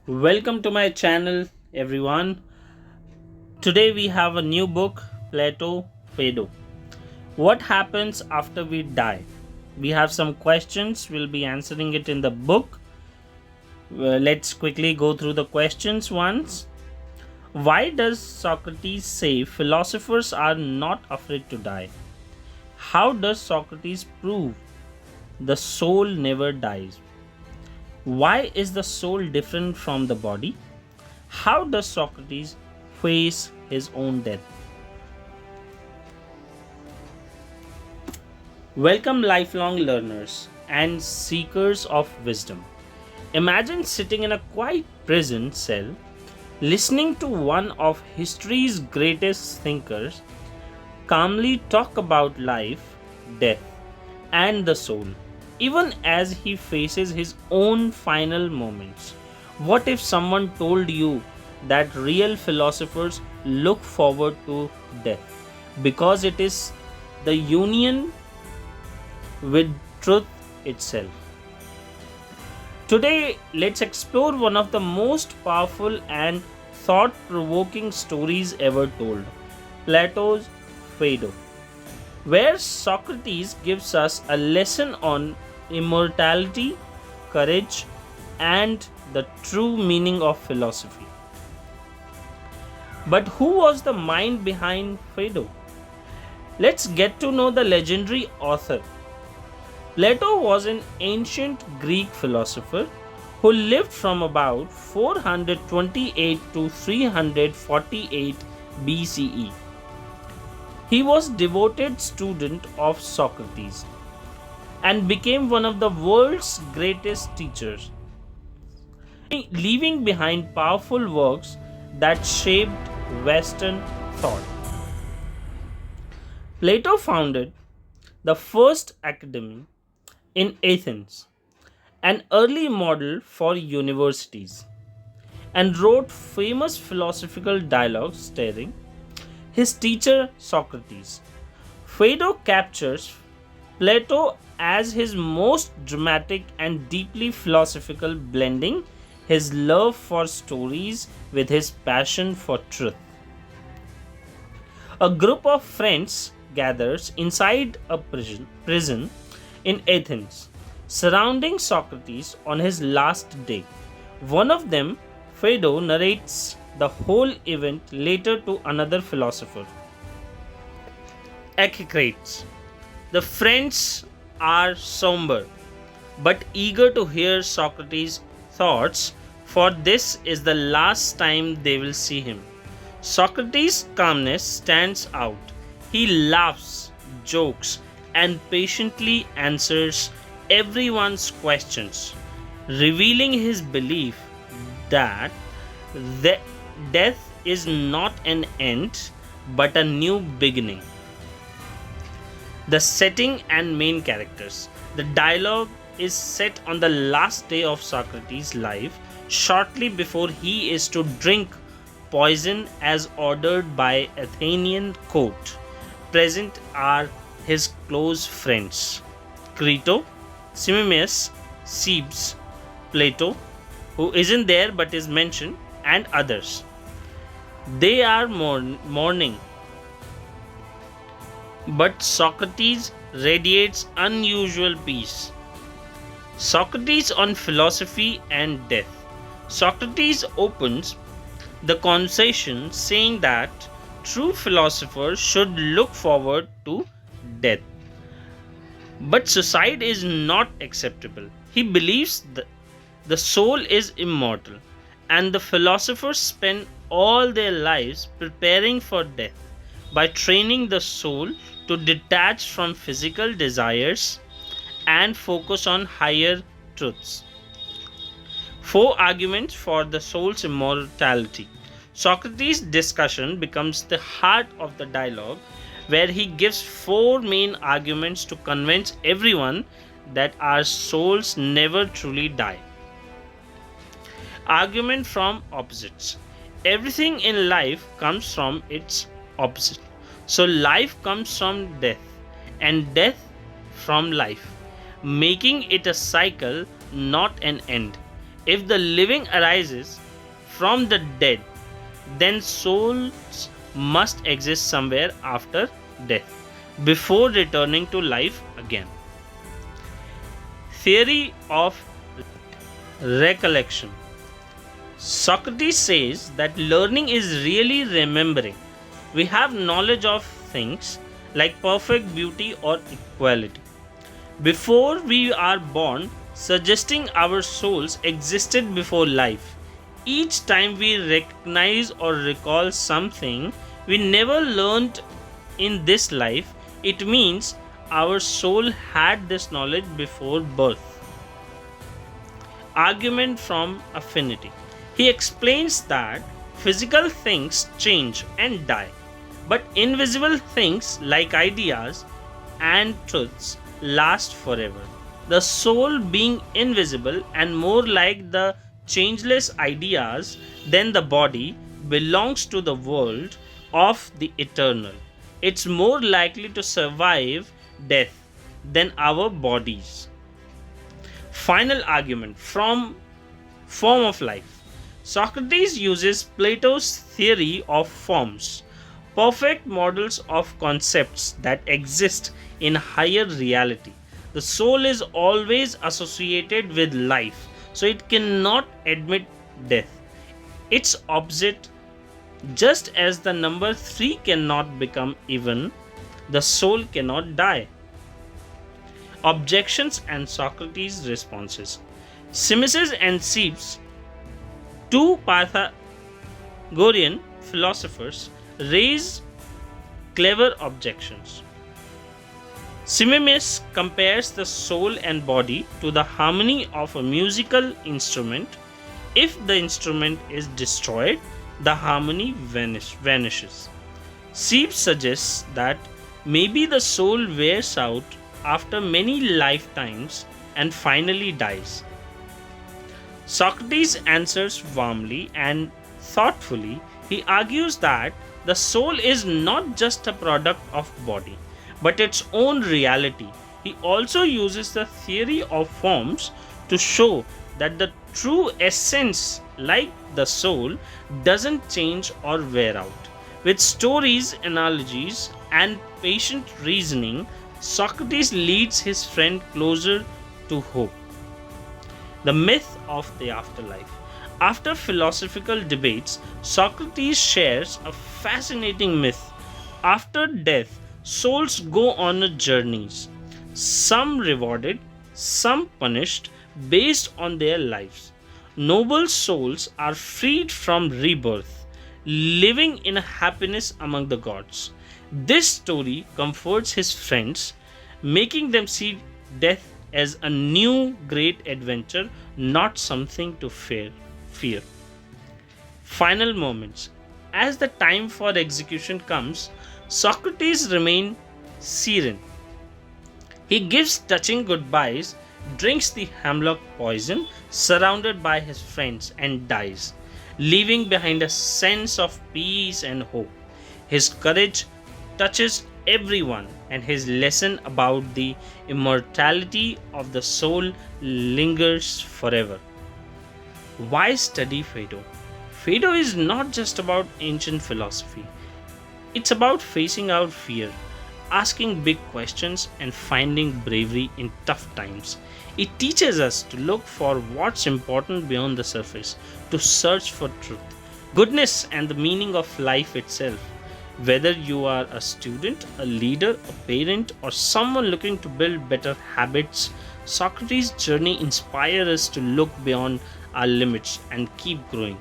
Welcome to my channel, everyone. Today we have a new book, Plato, Phaedo. What happens after we die? We have some questions, we'll be answering it in the book. Let's quickly go through the questions once. Why does Socrates say philosophers are not afraid to die? How does Socrates prove the soul never dies? Why is the soul different from the body? How does Socrates face his own death? Welcome, lifelong learners and seekers of wisdom. Imagine sitting in a quiet prison cell, listening to one of history's greatest thinkers calmly talk about life, death, and the soul, even as he faces his own final moments. What if someone told you that real philosophers look forward to death because it is the union with truth itself? Today, let's explore one of the most powerful and thought provoking stories ever told, Plato's Phaedo, where Socrates gives us a lesson on immortality, courage, and the true meaning of philosophy. But who was the mind behind Phaedo? Let's get to know the legendary author. Plato was an ancient Greek philosopher who lived from about 428 to 348 BCE. He was devoted student of Socrates and became one of the world's greatest teachers, leaving behind powerful works that shaped Western thought. Plato founded the first academy in Athens, an early model for universities, and wrote famous philosophical dialogues starring his teacher Socrates. Phaedo captures Plato as his most dramatic and deeply philosophical, blending his love for stories with his passion for truth. A group of friends gathers inside a prison in Athens, surrounding Socrates on his last day. One of them, Phaedo, narrates the whole event later to another philosopher, Echecrates. The friends are somber but eager to hear Socrates' thoughts, for this is the last time they will see him. Socrates' calmness stands out. He laughs, jokes, and patiently answers everyone's questions, revealing his belief that the death is not an end but a new beginning. The setting and main characters. The dialogue is set on the last day of Socrates' life, shortly before he is to drink poison as ordered by Athenian court. Present are his close friends, Crito, Simimus, Cebes, Plato, who isn't there but is mentioned, and others. They are mourning, but Socrates radiates unusual peace. Socrates on philosophy and death. Socrates opens the conversation saying that true philosophers should look forward to death. But suicide is not acceptable. He believes that the soul is immortal, and the philosophers spend all their lives preparing for death by training the soul to detach from physical desires and focus on higher truths. Four arguments for the soul's immortality. Socrates' discussion becomes the heart of the dialogue, where he gives four main arguments to convince everyone that our souls never truly die. Argument from opposites. Everything in life comes from its opposite. So, life comes from death, and death from life, making it a cycle, not an end. If the living arises from the dead, then souls must exist somewhere after death, before returning to life again. Theory of recollection. Socrates says that learning is really remembering. We have knowledge of things like perfect beauty or equality before we are born, suggesting our souls existed before life. Each time we recognize or recall something we never learned in this life, it means our soul had this knowledge before birth. Argument from affinity. He explains that physical things change and die, but invisible things like ideas and truths last forever. The soul, being invisible and more like the changeless ideas than the body, belongs to the world of the eternal. It's more likely to survive death than our bodies. Final argument from form of life. Socrates uses Plato's theory of forms, perfect models of concepts that exist in higher reality. The soul is always associated with life, so it cannot admit death. Its opposite, just as the number 3 cannot become even, the soul cannot die. Objections and Socrates' responses. Symesis and Cebes, two Pythagorean philosophers, raise clever objections. Symesis compares the soul and body to the harmony of a musical instrument. If the instrument is destroyed, the harmony vanishes. Cebes suggests that maybe the soul wears out after many lifetimes and finally dies. Socrates answers warmly and thoughtfully. He argues that the soul is not just a product of body, but its own reality. He also uses the theory of forms to show that the true essence, like the soul, doesn't change or wear out. With stories, analogies, and patient reasoning, Socrates leads his friend closer to hope. The myth of the afterlife. After philosophical debates, Socrates shares a fascinating myth. After death, souls go on journeys, some rewarded, some punished based on their lives. Noble souls are freed from rebirth, living in happiness among the gods. This story comforts his friends, making them see death as a new great adventure, not something to fear. Final moments. As the time for execution comes, Socrates remains serene. He gives touching goodbyes, drinks the hemlock poison, surrounded by his friends, and dies, leaving behind a sense of peace and hope. His courage touches everyone, and his lesson about the immortality of the soul lingers forever. Why study Phaedo? Phaedo is not just about ancient philosophy, it's about facing out fear, asking big questions, and finding bravery in tough times. It teaches us to look for what's important beyond the surface, to search for truth, goodness, and the meaning of life itself. Whether you are a student, a leader, a parent, or someone looking to build better habits, Socrates' journey inspires us to look beyond our limits and keep growing.